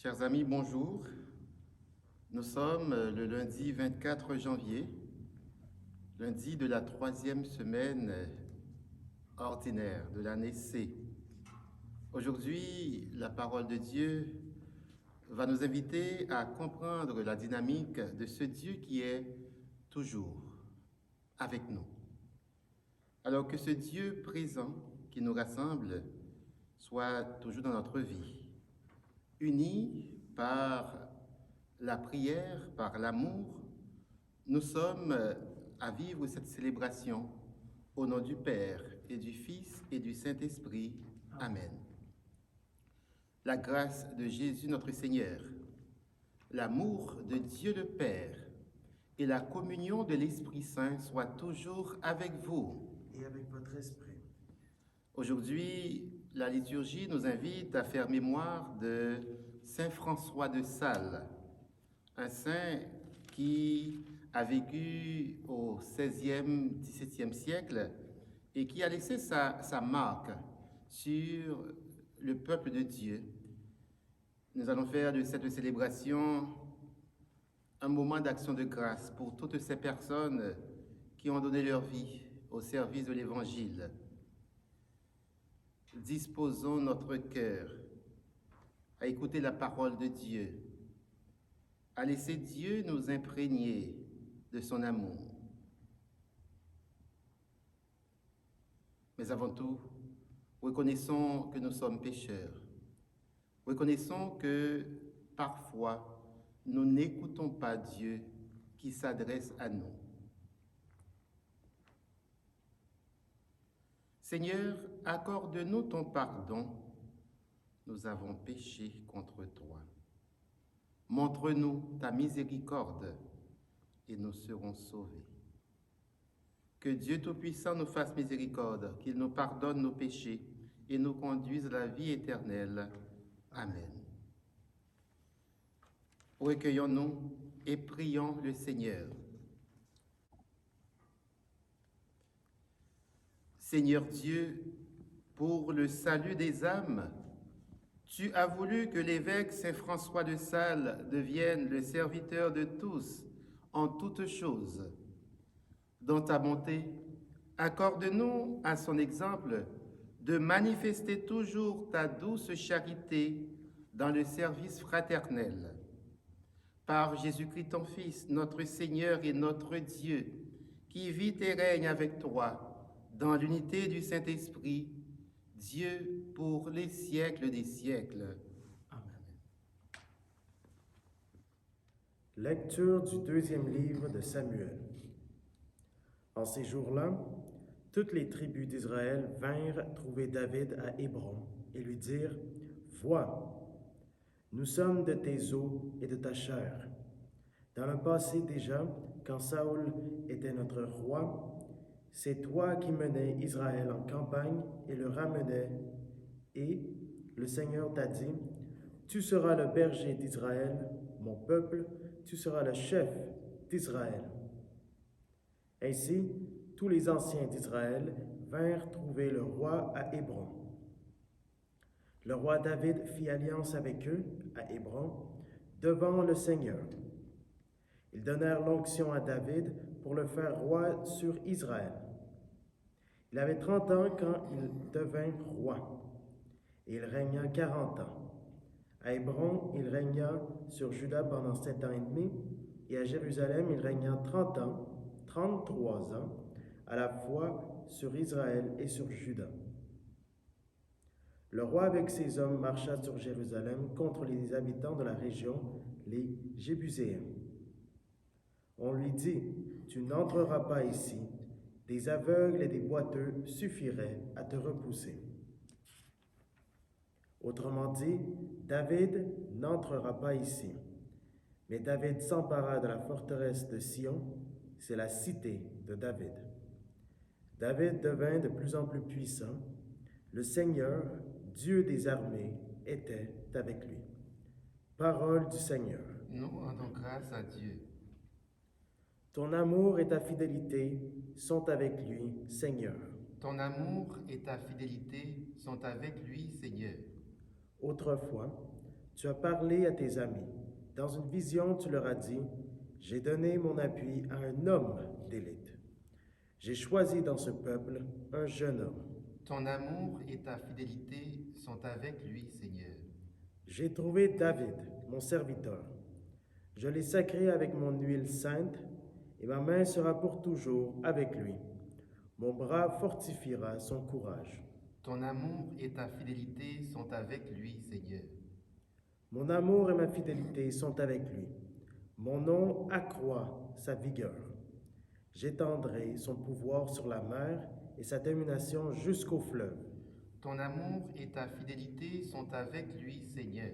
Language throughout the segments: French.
Chers amis, bonjour. Nous sommes le lundi 24 janvier, lundi de la 3e semaine ordinaire de l'année C. Aujourd'hui, la parole de Dieu va nous inviter à comprendre la dynamique de ce Dieu qui est toujours avec nous. Alors que ce Dieu présent qui nous rassemble soit toujours dans notre vie, unis par la prière, par l'amour, nous sommes à vivre cette célébration au nom du Père et du Fils et du Saint-Esprit. Amen. La grâce de Jésus notre Seigneur, l'amour de Dieu le Père et la communion de l'Esprit Saint soient toujours avec vous. Et avec votre esprit. Aujourd'hui, la liturgie nous invite à faire mémoire de Saint François de Sales, un saint qui a vécu au XVIe, XVIIe siècle et qui a laissé sa marque sur le peuple de Dieu. Nous allons faire de cette célébration un moment d'action de grâce pour toutes ces personnes qui ont donné leur vie au service de l'Évangile. Disposons notre cœur à écouter la parole de Dieu, à laisser Dieu nous imprégner de son amour. Mais avant tout, reconnaissons que nous sommes pécheurs. Reconnaissons que parfois, nous n'écoutons pas Dieu qui s'adresse à nous. Seigneur, accorde-nous ton pardon. Nous avons péché contre toi. Montre-nous ta miséricorde et nous serons sauvés. Que Dieu Tout-Puissant nous fasse miséricorde, qu'il nous pardonne nos péchés et nous conduise à la vie éternelle. Amen. Recueillons-nous et prions le Seigneur. Seigneur Dieu, pour le salut des âmes, tu as voulu que l'évêque Saint François de Sales devienne le serviteur de tous en toutes choses. Dans ta bonté, accorde-nous à son exemple de manifester toujours ta douce charité dans le service fraternel. Par Jésus-Christ ton Fils, notre Seigneur et notre Dieu, qui vit et règne avec toi dans l'unité du Saint-Esprit, Dieu pour les siècles des siècles. Amen. Lecture du 2e livre de Samuel. En ces jours-là, toutes les tribus d'Israël vinrent trouver David à Hébron et lui dirent « Vois, nous sommes de tes os et de ta chair. Dans le passé déjà, quand Saül était notre roi, c'est toi qui menais Israël en campagne et le ramenais, et le Seigneur t'a dit, tu seras le berger d'Israël, mon peuple, tu seras le chef d'Israël. Ainsi, tous les anciens d'Israël vinrent trouver le roi à Hébron. Le roi David fit alliance avec eux à Hébron, devant le Seigneur. Ils donnèrent l'onction à David pour le faire roi sur Israël. Il avait 30 ans quand il devint roi, et il régna 40 ans. À Hébron, il régna sur Juda pendant 7 ans et demi, et à Jérusalem, il régna 30 ans, 33 ans, à la fois sur Israël et sur Juda. Le roi avec ses hommes marcha sur Jérusalem contre les habitants de la région, les Jébuséens. On lui dit, tu n'entreras pas ici, des aveugles et des boiteux suffiraient à te repousser. Autrement dit, David n'entrera pas ici. Mais David s'empara de la forteresse de Sion, c'est la cité de David. David devint de plus en plus puissant. Le Seigneur, Dieu des armées, était avec lui. Parole du Seigneur. Nous rendons grâce à Dieu. Ton amour et ta fidélité sont avec lui, Seigneur. Ton amour et ta fidélité sont avec lui, Seigneur. Autrefois, Tu as parlé à tes amis. Dans une vision, tu leur as dit, j'ai donné mon appui à un homme d'élite. J'ai choisi dans ce peuple un jeune homme. Ton amour et ta fidélité sont avec lui, Seigneur. J'ai trouvé David, mon serviteur. Je l'ai sacré avec mon huile sainte, et ma main sera pour toujours avec lui. Mon bras fortifiera son courage. Ton amour et ta fidélité sont avec lui, Seigneur. Mon amour et ma fidélité sont avec lui. Mon nom accroît sa vigueur. J'étendrai son pouvoir sur la mer et sa domination jusqu'au fleuve. Ton amour et ta fidélité sont avec lui, Seigneur.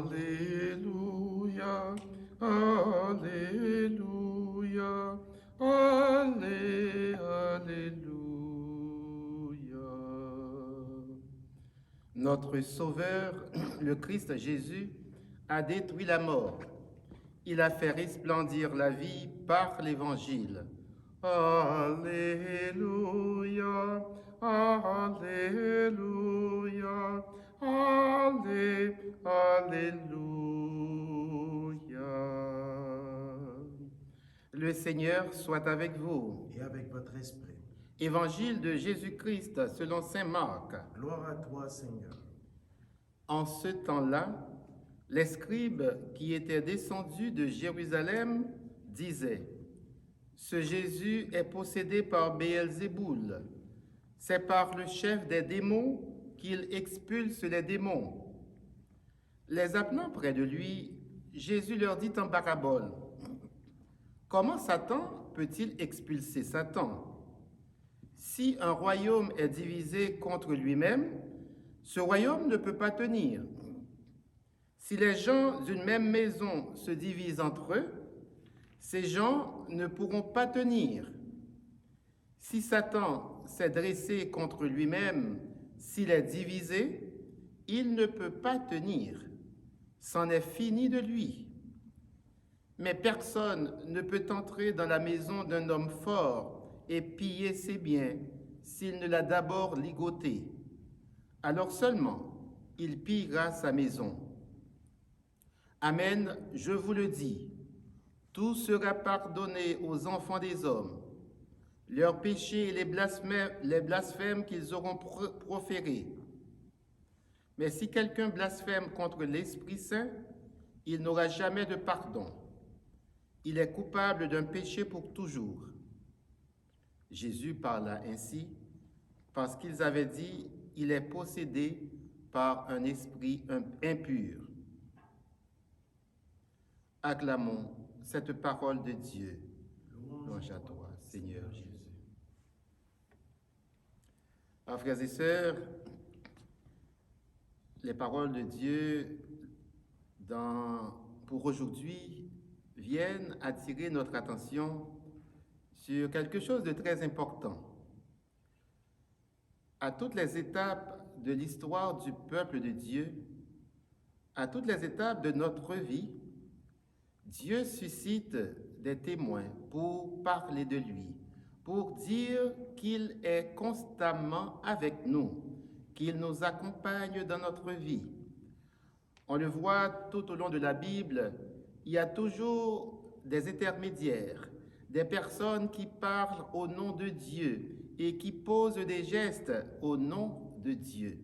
Alléluia, Alléluia, Alléluia. Notre Sauveur, le Christ Jésus, a détruit la mort. Il a fait resplendir la vie par l'Évangile. Alléluia, Alléluia, Alléluia. Le Seigneur soit avec vous. Et avec votre esprit. Évangile de Jésus-Christ selon saint Marc. Gloire à toi, Seigneur. En ce temps-là, les scribes qui étaient descendus de Jérusalem disaient, « Ce Jésus est possédé par Béelzéboul. C'est par le chef des démons qu'il expulse les démons. » Les appelant près de lui, Jésus leur dit en parabole, « Comment Satan peut-il expulser Satan? Si un royaume est divisé contre lui-même, ce royaume ne peut pas tenir. Si les gens d'une même maison se divisent entre eux, ces gens ne pourront pas tenir. Si Satan s'est dressé contre lui-même, s'il est divisé, il ne peut pas tenir. C'en est fini de lui. Mais personne ne peut entrer dans la maison d'un homme fort et piller ses biens s'il ne l'a d'abord ligoté. Alors seulement, il pillera sa maison. Amen, je vous le dis, tout sera pardonné aux enfants des hommes, leurs péchés et les blasphèmes qu'ils auront proférés. Mais si quelqu'un blasphème contre l'Esprit Saint, il n'aura jamais de pardon. Il est coupable d'un péché pour toujours. Jésus parla ainsi parce qu'ils avaient dit « Il est possédé par un esprit impur ». Acclamons cette parole de Dieu. Louange à toi, Seigneur Jésus. Alors, frères et sœurs, les paroles de Dieu pour aujourd'hui viennent attirer notre attention sur quelque chose de très important. À toutes les étapes de l'histoire du peuple de Dieu, à toutes les étapes de notre vie, Dieu suscite des témoins pour parler de lui, pour dire qu'il est constamment avec nous, qu'il nous accompagne dans notre vie. On le voit tout au long de la Bible, il y a toujours des intermédiaires, des personnes qui parlent au nom de Dieu et qui posent des gestes au nom de Dieu.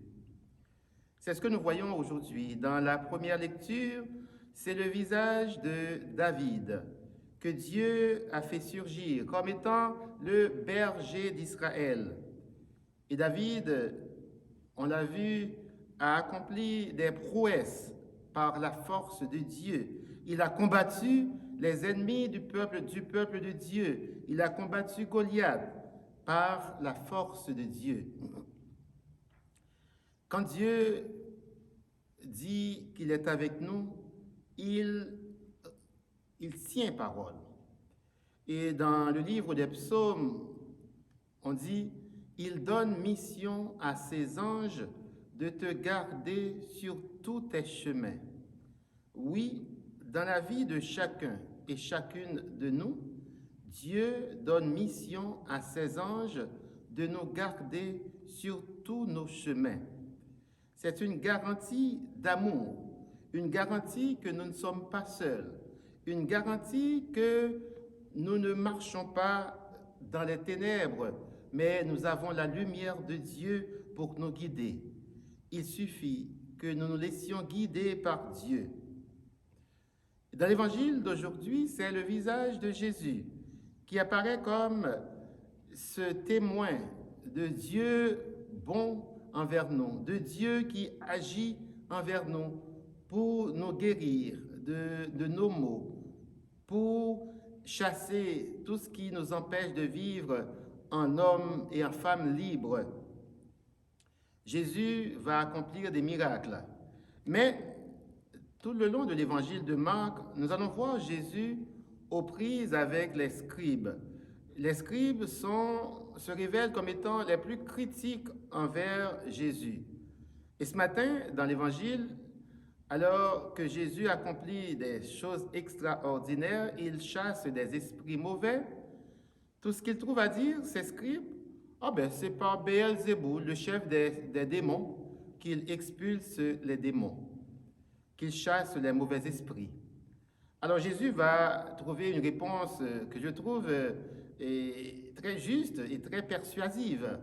C'est ce que nous voyons aujourd'hui. Dans la première lecture, c'est le visage de David que Dieu a fait surgir comme étant le berger d'Israël. Et David, on l'a vu, a accompli des prouesses par la force de Dieu. Il a combattu les ennemis du peuple de Dieu. Il a combattu Goliath par la force de Dieu. Quand Dieu dit qu'il est avec nous, il tient parole. Et dans le livre des psaumes, on dit « Il donne mission à ses anges de te garder sur tous tes chemins. » Oui, dans la vie de chacun et chacune de nous, Dieu donne mission à ses anges de nous garder sur tous nos chemins. C'est une garantie d'amour, une garantie que nous ne sommes pas seuls, une garantie que nous ne marchons pas dans les ténèbres, mais nous avons la lumière de Dieu pour nous guider. Il suffit que nous nous laissions guider par Dieu. Dans l'évangile d'aujourd'hui, c'est le visage de Jésus qui apparaît comme ce témoin de Dieu bon envers nous, de Dieu qui agit envers nous pour nous guérir de nos maux, pour chasser tout ce qui nous empêche de vivre en homme et en femme libres. Jésus va accomplir des miracles. Mais tout le long de l'évangile de Marc, nous allons voir Jésus aux prises avec les scribes. Les scribes se révèlent comme étant les plus critiques envers Jésus. Et ce matin, dans l'évangile, alors que Jésus accomplit des choses extraordinaires, il chasse des esprits mauvais. Tout ce qu'il trouve à dire, ces scribes, c'est par Béelzéboul, le chef des démons, qu'il expulse les démons, qu'il chasse les mauvais esprits. Alors Jésus va trouver une réponse que je trouve très juste et très persuasive.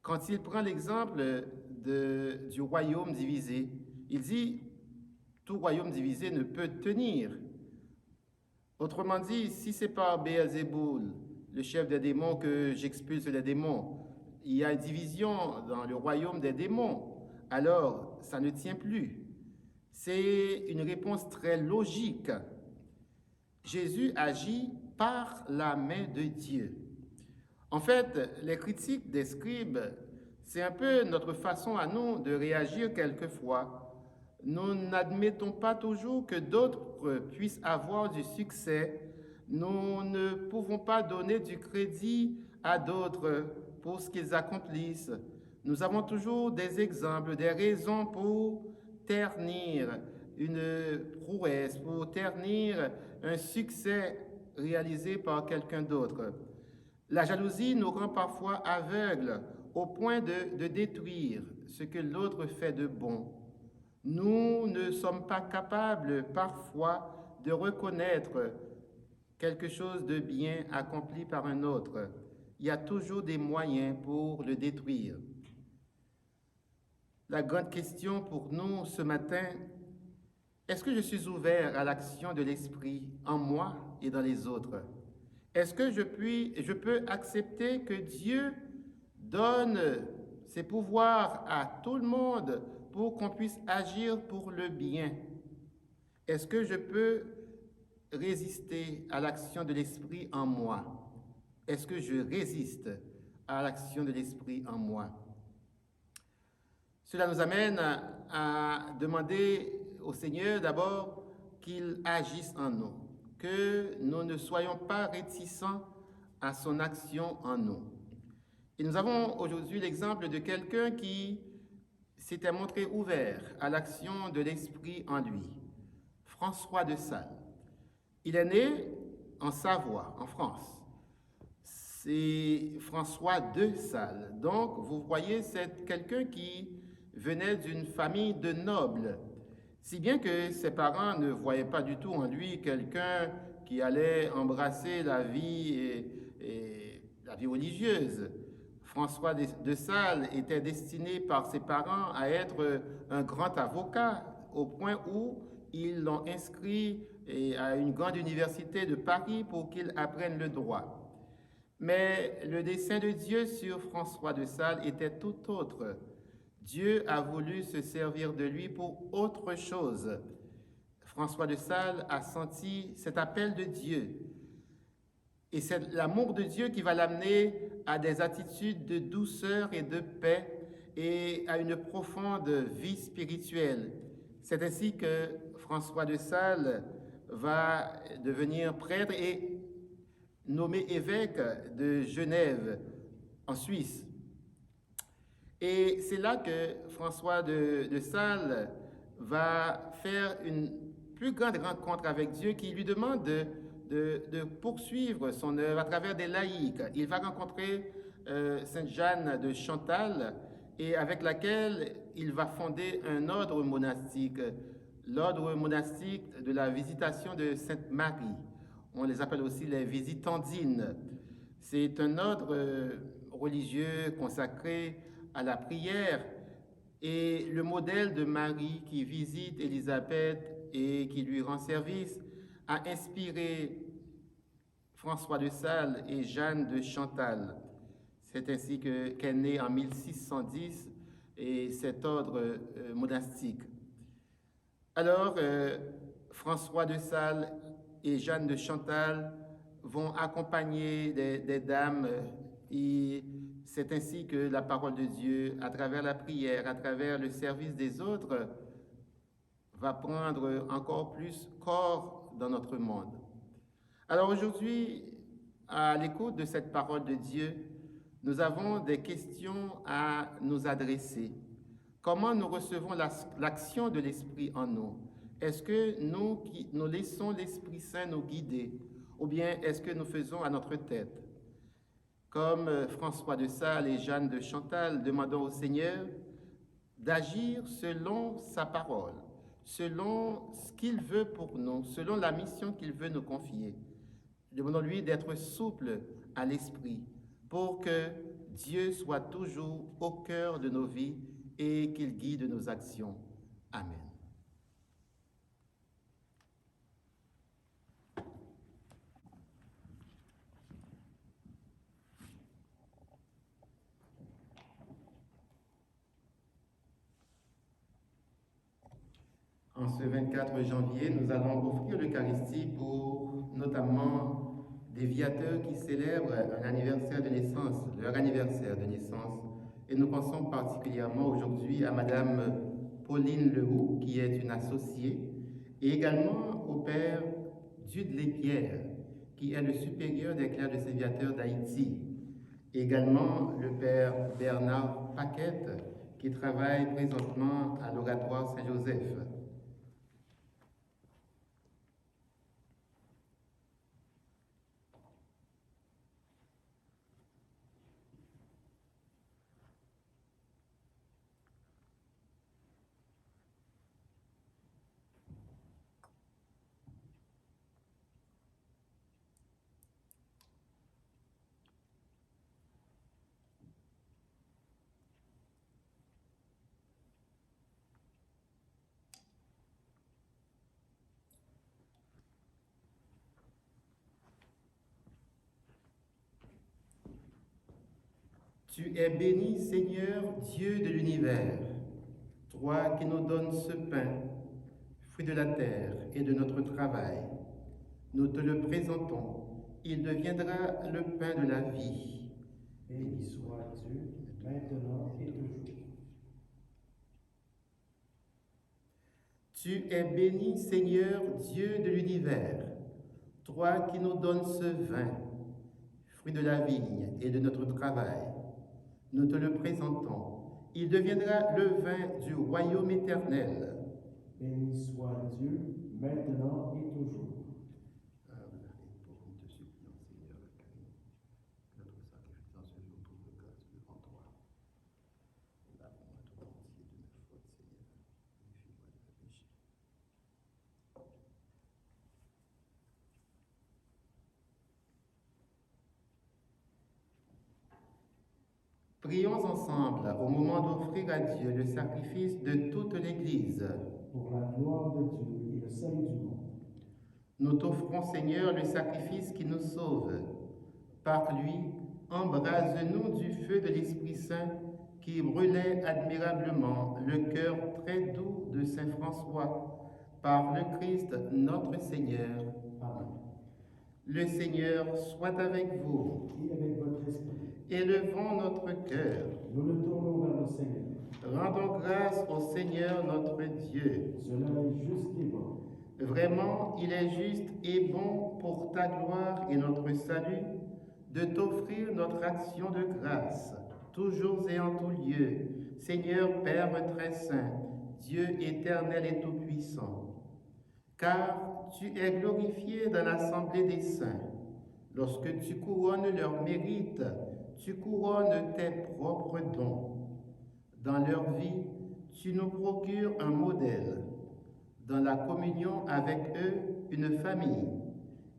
Quand il prend l'exemple du royaume divisé, il dit « tout royaume divisé ne peut tenir ». Autrement dit, si c'est par Béelzéboul, le chef des démons, que j'expulse les démons, il y a une division dans le royaume des démons, alors ça ne tient plus. C'est une réponse très logique. Jésus agit par la main de Dieu. En fait, les critiques des scribes, c'est un peu notre façon à nous de réagir quelquefois. Nous n'admettons pas toujours que d'autres puissent avoir du succès. Nous ne pouvons pas donner du crédit à d'autres pour ce qu'ils accomplissent. Nous avons toujours des exemples, des raisons pour ternir une prouesse, pour ternir un succès réalisé par quelqu'un d'autre. La jalousie nous rend parfois aveugles au point de détruire ce que l'autre fait de bon. Nous ne sommes pas capables parfois de reconnaître quelque chose de bien accompli par un autre. Il y a toujours des moyens pour le détruire. La grande question pour nous ce matin, est-ce que je suis ouvert à l'action de l'Esprit en moi et dans les autres? Est-ce que je peux accepter que Dieu donne ses pouvoirs à tout le monde pour qu'on puisse agir pour le bien? Est-ce que je peux résister à l'action de l'Esprit en moi? Est-ce que je résiste à l'action de l'Esprit en moi? Cela nous amène à demander au Seigneur d'abord qu'il agisse en nous, que nous ne soyons pas réticents à son action en nous. Et nous avons aujourd'hui l'exemple de quelqu'un qui s'était montré ouvert à l'action de l'Esprit en lui, François de Sales. Il est né en Savoie, en France. C'est François de Sales. Donc, vous voyez, c'est quelqu'un qui venait d'une famille de nobles, si bien que ses parents ne voyaient pas du tout en lui quelqu'un qui allait embrasser la vie et la vie religieuse. François de Sales était destiné par ses parents à être un grand avocat, au point où ils l'ont inscrit à une grande université de Paris pour qu'il apprenne le droit. Mais le dessein de Dieu sur François de Sales était tout autre. Dieu a voulu se servir de lui pour autre chose. François de Sales a senti cet appel de Dieu. Et c'est l'amour de Dieu qui va l'amener à des attitudes de douceur et de paix et à une profonde vie spirituelle. C'est ainsi que François de Sales va devenir prêtre et nommé évêque de Genève, en Suisse. Et c'est là que François de Sales va faire une plus grande rencontre avec Dieu qui lui demande de poursuivre son œuvre à travers des laïcs. Il va rencontrer Sainte Jeanne de Chantal et avec laquelle il va fonder un ordre monastique l'ordre monastique de la Visitation de Sainte Marie. On les appelle aussi les visitandines. C'est un ordre religieux consacré à la prière et le modèle de Marie qui visite Élisabeth et qui lui rend service a inspiré François de Sales et Jeanne de Chantal. C'est ainsi qu'est né en 1610 et cet ordre monastique. Alors, François de Sales et Jeanne de Chantal vont accompagner des dames et c'est ainsi que la parole de Dieu, à travers la prière, à travers le service des autres, va prendre encore plus corps dans notre monde. Alors aujourd'hui, à l'écoute de cette parole de Dieu, nous avons des questions à nous adresser. Comment nous recevons l'action de l'Esprit en nous? Est-ce que nous laissons l'Esprit Saint nous guider? Ou bien est-ce que nous faisons à notre tête? Comme François de Sales et Jeanne de Chantal, demandons au Seigneur d'agir selon sa parole, selon ce qu'il veut pour nous, selon la mission qu'il veut nous confier. Demandons-lui d'être souple à l'esprit pour que Dieu soit toujours au cœur de nos vies et qu'il guide nos actions. Amen. En ce 24 janvier, nous allons offrir l'Eucharistie pour notamment des viateurs qui célèbrent un anniversaire de naissance, leur anniversaire de naissance. Et nous pensons particulièrement aujourd'hui à Madame Pauline Leroux, qui est une associée, et également au Père Dudley-Pierre, qui est le supérieur des clercs de ces viateurs d'Haïti. Également le Père Bernard Paquette, qui travaille présentement à l'Oratoire Saint-Joseph. Tu es béni, Seigneur, Dieu de l'univers, toi qui nous donnes ce pain, fruit de la terre et de notre travail. Nous te le présentons, il deviendra le pain de la vie. Béni soit Dieu, maintenant et toujours. Tu es béni, Seigneur, Dieu de l'univers, toi qui nous donnes ce vin, fruit de la vigne et de notre travail. Nous te le présentons, il deviendra le vin du royaume éternel. Béni soit Dieu, maintenant et toujours. Prions ensemble au moment d'offrir à Dieu le sacrifice de toute l'Église. Pour la gloire de Dieu et le salut du monde. Nous t'offrons, Seigneur, le sacrifice qui nous sauve. Par lui, embrase-nous du feu de l'Esprit Saint qui brûlait admirablement le cœur très doux de Saint François, par le Christ notre Seigneur. Amen. Le Seigneur soit avec vous. Et avec votre esprit. Élevons notre cœur. Nous le tournons vers le Seigneur. Rendons grâce au Seigneur notre Dieu. Cela est juste et bon. Vraiment, il est juste et bon pour ta gloire et notre salut de t'offrir notre action de grâce, toujours et en tout lieu, Seigneur Père très saint, Dieu éternel et tout-puissant. Car tu es glorifié dans l'assemblée des saints. Lorsque tu couronnes leurs mérites, tu couronnes tes propres dons. Dans leur vie, tu nous procures un modèle. dans la communion avec eux une famille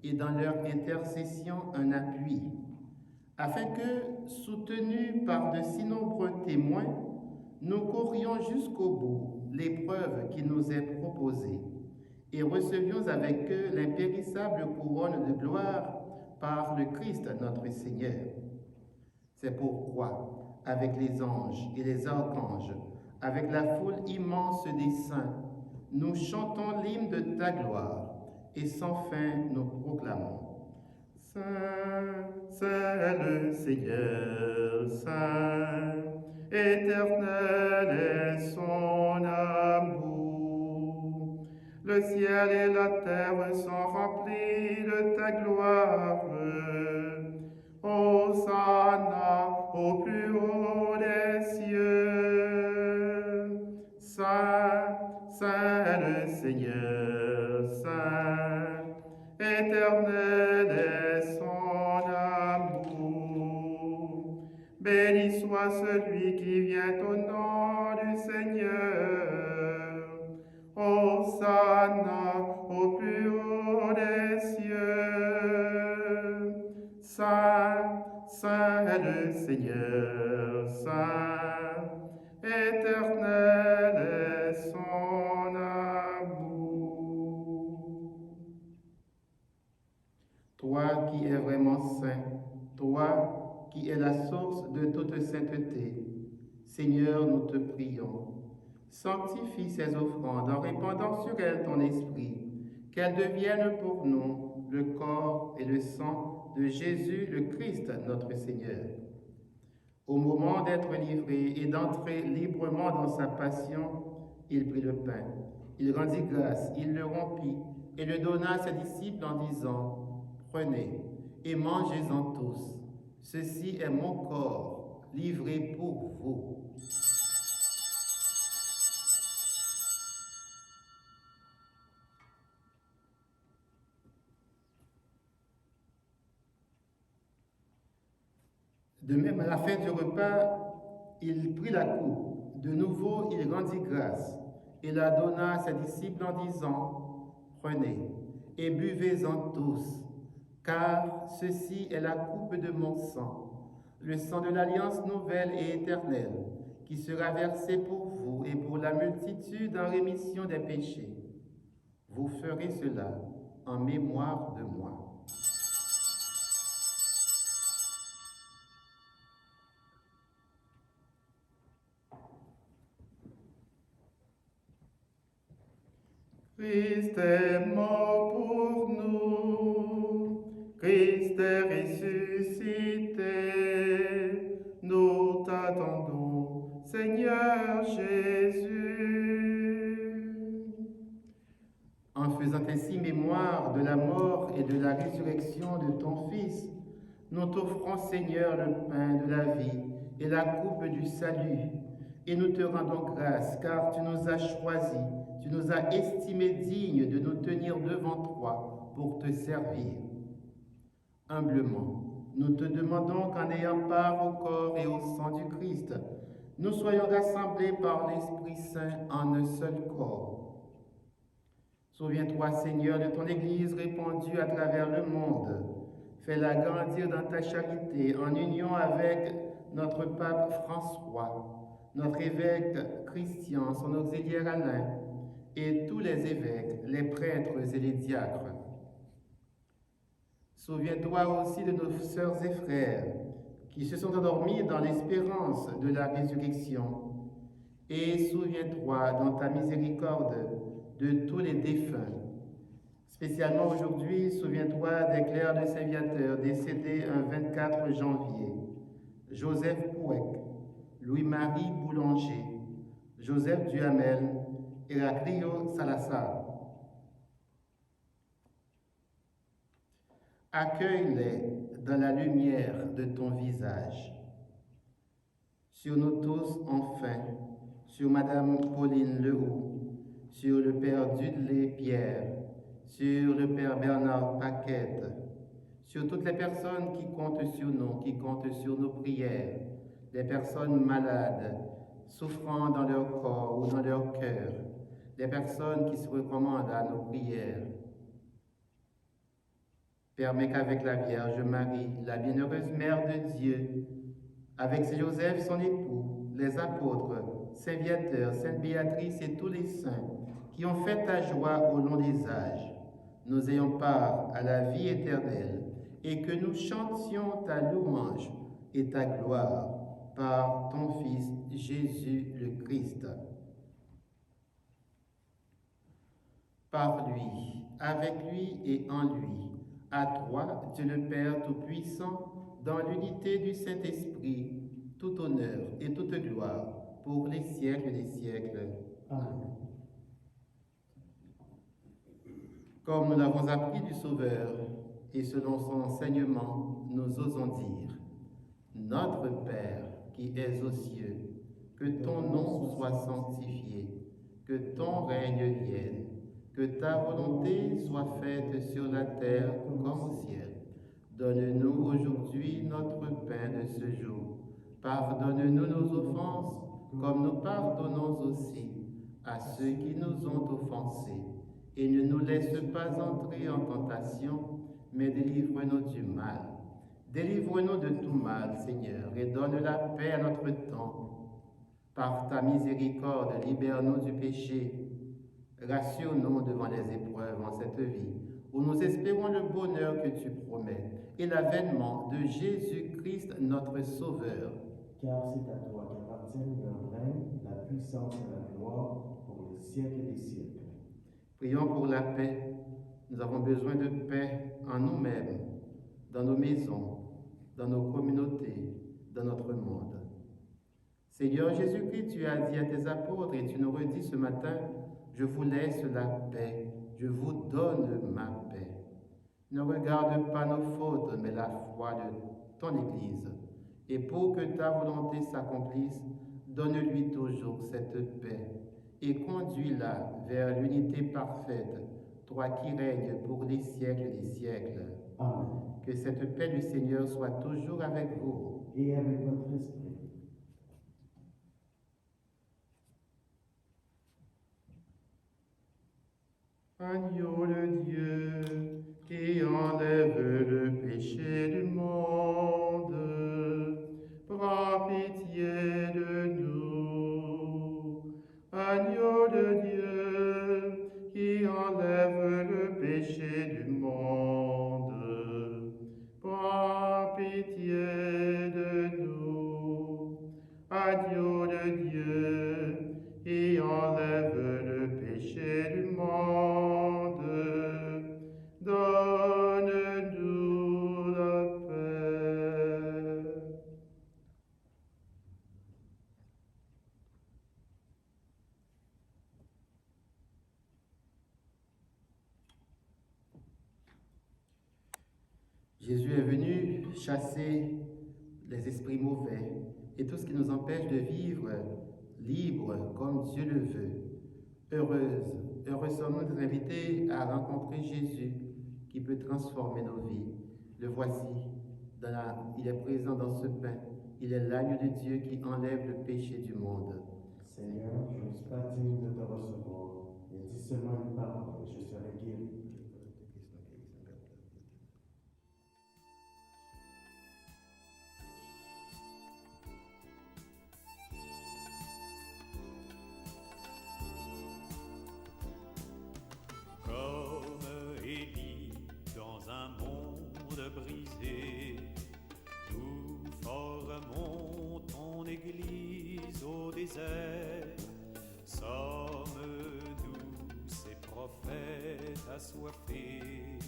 et dans leur intercession un appui, afin que, soutenus par de si nombreux témoins, nous courions jusqu'au bout l'épreuve qui nous est proposée et recevions avec eux l'impérissable couronne de gloire par le Christ notre Seigneur. C'est pourquoi, avec les anges et les archanges, avec la foule immense des saints, nous chantons l'hymne de ta gloire et sans fin nous proclamons. Saint, c'est le Seigneur, Saint, éternel est son amour. Le ciel et la terre sont remplis de ta gloire. Hosanna au plus haut des cieux. Saint, Saint le Seigneur, Saint, éternel est son amour. Béni soit celui qui vient au nom du Seigneur. Hosanna au plus haut des cieux. Saint, Saint le Seigneur, Saint, éternel est son amour. Toi qui es vraiment saint, toi qui es la source de toute sainteté, Seigneur, nous te prions. Sanctifie ces offrandes en répandant sur elles ton esprit, qu'elles deviennent pour nous le corps et le sang de Jésus le Christ, notre Seigneur. Au moment d'être livré et d'entrer librement dans sa passion, il prit le pain, il rendit grâce, il le rompit et le donna à ses disciples en disant, « Prenez et mangez-en tous, ceci est mon corps livré pour vous. » De même, à la fin du repas, il prit la coupe. De nouveau, il rendit grâce et la donna à ses disciples en disant, « Prenez et buvez-en tous, car ceci est la coupe de mon sang, le sang de l'alliance nouvelle et éternelle, qui sera versé pour vous et pour la multitude en rémission des péchés. Vous ferez cela en mémoire de moi. » Christ est mort pour nous, Christ est ressuscité, nous t'attendons, Seigneur Jésus. En faisant ainsi mémoire de la mort et de la résurrection de ton Fils, nous t'offrons, Seigneur, le pain de la vie et la coupe du salut, et nous te rendons grâce, car tu nous as choisis, tu nous as estimés dignes de nous tenir devant toi pour te servir. Humblement, nous te demandons qu'en ayant part au corps et au sang du Christ, nous soyons rassemblés par l'Esprit Saint en un seul corps. Souviens-toi, Seigneur, de ton Église répandue à travers le monde. Fais-la grandir dans ta charité en union avec notre pape François, notre évêque Christian, son auxiliaire Alain, et tous les évêques, les prêtres et les diacres. Souviens-toi aussi de nos sœurs et frères qui se sont endormis dans l'espérance de la résurrection. Et souviens-toi dans ta miséricorde de tous les défunts. Spécialement aujourd'hui, souviens-toi des clercs de Saint-Viateur décédés un 24 janvier, Joseph Pouec, Louis-Marie Boulanger, Joseph Duhamel, Heraclio Salazar. Accueille-les dans la lumière de ton visage. Sur nous tous, enfin, sur Madame Pauline Lehoux, sur le Père Dudley Pierre, sur le Père Bernard Paquette, sur toutes les personnes qui comptent sur nous, qui comptent sur nos prières, les personnes malades, souffrant dans leur corps ou dans leur cœur, des personnes qui se recommandent à nos prières. Permets qu'avec la Vierge Marie, la bienheureuse Mère de Dieu, avec Saint Joseph, son époux, les apôtres, Saint Viateur, Sainte Béatrice et tous les saints qui ont fait ta joie au long des âges, nous ayons part à la vie éternelle et que nous chantions ta louange et ta gloire par ton Fils Jésus le Christ. Par lui, avec lui et en lui, à toi, Dieu le Père Tout-Puissant, dans l'unité du Saint-Esprit, tout honneur et toute gloire pour les siècles des siècles. Amen. Comme nous l'avons appris du Sauveur, et selon son enseignement, nous osons dire: Notre Père qui es aux cieux, que ton nom soit sanctifié, que ton règne vienne, que ta volonté soit faite sur la terre comme au ciel. Donne-nous aujourd'hui notre pain de ce jour. Pardonne-nous nos offenses, comme nous pardonnons aussi à ceux qui nous ont offensés. Et ne nous laisse pas entrer en tentation, mais délivre-nous du mal. Délivre-nous de tout mal, Seigneur, et donne la paix à notre temps. Par ta miséricorde, libère-nous du péché. Rassure-nous devant les épreuves en cette vie, où nous espérons le bonheur que tu promets et l'avènement de Jésus-Christ, notre Sauveur. Car c'est à toi qu'appartiennent le règne, la puissance et la gloire pour les siècles des siècles. Prions pour la paix. Nous avons besoin de paix en nous-mêmes, dans nos maisons, dans nos communautés, dans notre monde. Seigneur Jésus-Christ, tu as dit à tes apôtres et tu nous redis ce matin: je vous laisse la paix, je vous donne ma paix. Ne regarde pas nos fautes, mais la foi de ton Église. Et pour que ta volonté s'accomplisse, donne-lui toujours cette paix et conduis-la vers l'unité parfaite, toi qui règnes pour les siècles des siècles. Amen. Que cette paix du Seigneur soit toujours avec vous. Et avec votre esprit. Agneau de Dieu, qui enlève le péché du monde, prends pitié de nous. Agneau de Dieu, qui enlève le péché du monde, prends pitié de nous. Agneau de Dieu, qui enlève le péché du monde, donne-nous la paix. Jésus est venu chasser les esprits mauvais et tout ce qui nous empêche de vivre libre comme Dieu le veut. Heureux sommes-nous d'être invités à rencontrer Jésus qui peut transformer nos vies. Le voici, il est présent dans ce pain. Il est l'agneau de Dieu qui enlève le péché du monde. Seigneur, je ne suis pas digne de te recevoir, mais dis seulement une parole et je serai guéri. Comme Élie dans un monde brisé, nous formons ton Église au désert. Sommes-nous ces prophètes assoiffés,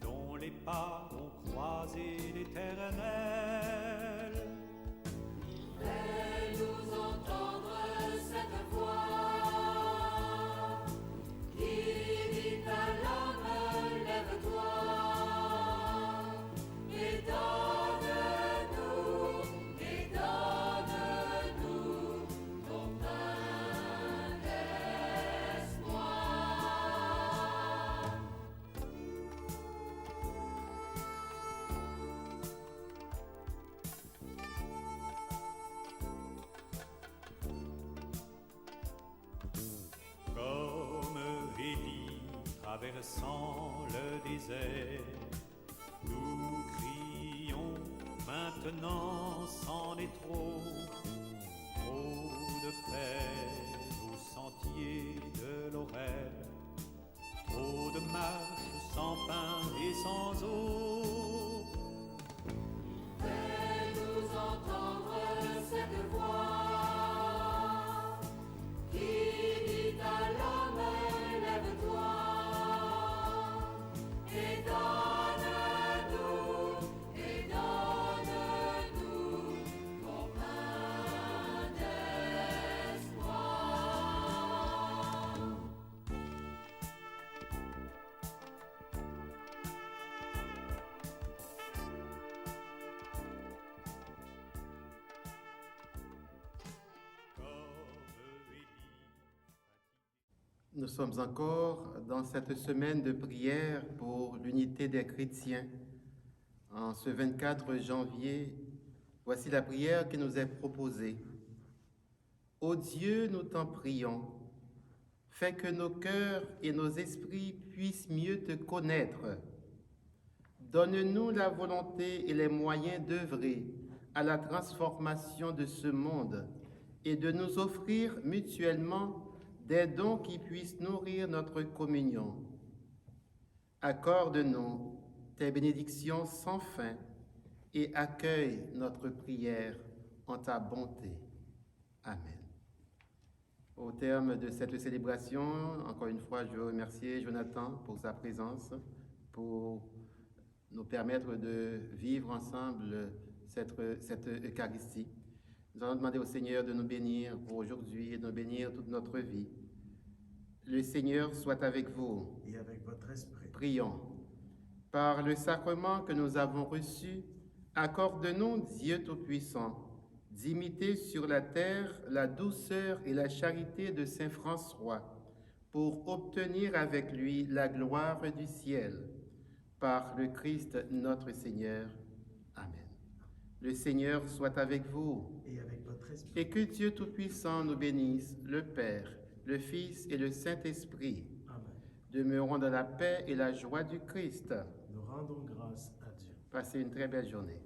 dont les pas ont croisé l'Éternel? Fais-nous entendre cette voix qui dit à l'homme: lève-toi et donne-nous ton pain d'espoir. traversant le désert. Nous crions maintenant, c'en est trop, trop de peine aux sentiers de l'horaire, trop de marches sans pain et sans eau. Fais-nous entendre cette voix qui dit à l'homme, lève-toi et donne-nous ton pain d'espoir. Nous sommes encore dans cette semaine de prière pour l'unité des chrétiens. En ce 24 janvier, voici la prière qui nous est proposée. Ô Dieu, nous t'en prions, fais que nos cœurs et nos esprits puissent mieux te connaître. Donne-nous la volonté et les moyens d'œuvrer à la transformation de ce monde et de nous offrir mutuellement des dons qui puissent nourrir notre communion. Accorde-nous tes bénédictions sans fin et accueille notre prière en ta bonté. Amen. Au terme de cette célébration, encore une fois, je veux remercier Jonathan pour sa présence, pour nous permettre de vivre ensemble cette Eucharistie. Nous allons demander au Seigneur de nous bénir pour aujourd'hui et de nous bénir toute notre vie. Le Seigneur soit avec vous. Et avec votre esprit. Prions. Par le sacrement que nous avons reçu, accorde-nous, Dieu Tout-Puissant, d'imiter sur la terre la douceur et la charité de Saint François, pour obtenir avec lui la gloire du ciel. Par le Christ notre Seigneur. Amen. Le Seigneur soit avec vous. Et avec votre esprit. Et que Dieu Tout-Puissant nous bénisse, le Père, le Fils et le Saint-Esprit. Amen. Demeurons dans la paix et la joie du Christ. Nous rendons grâce à Dieu. Passez une très belle journée.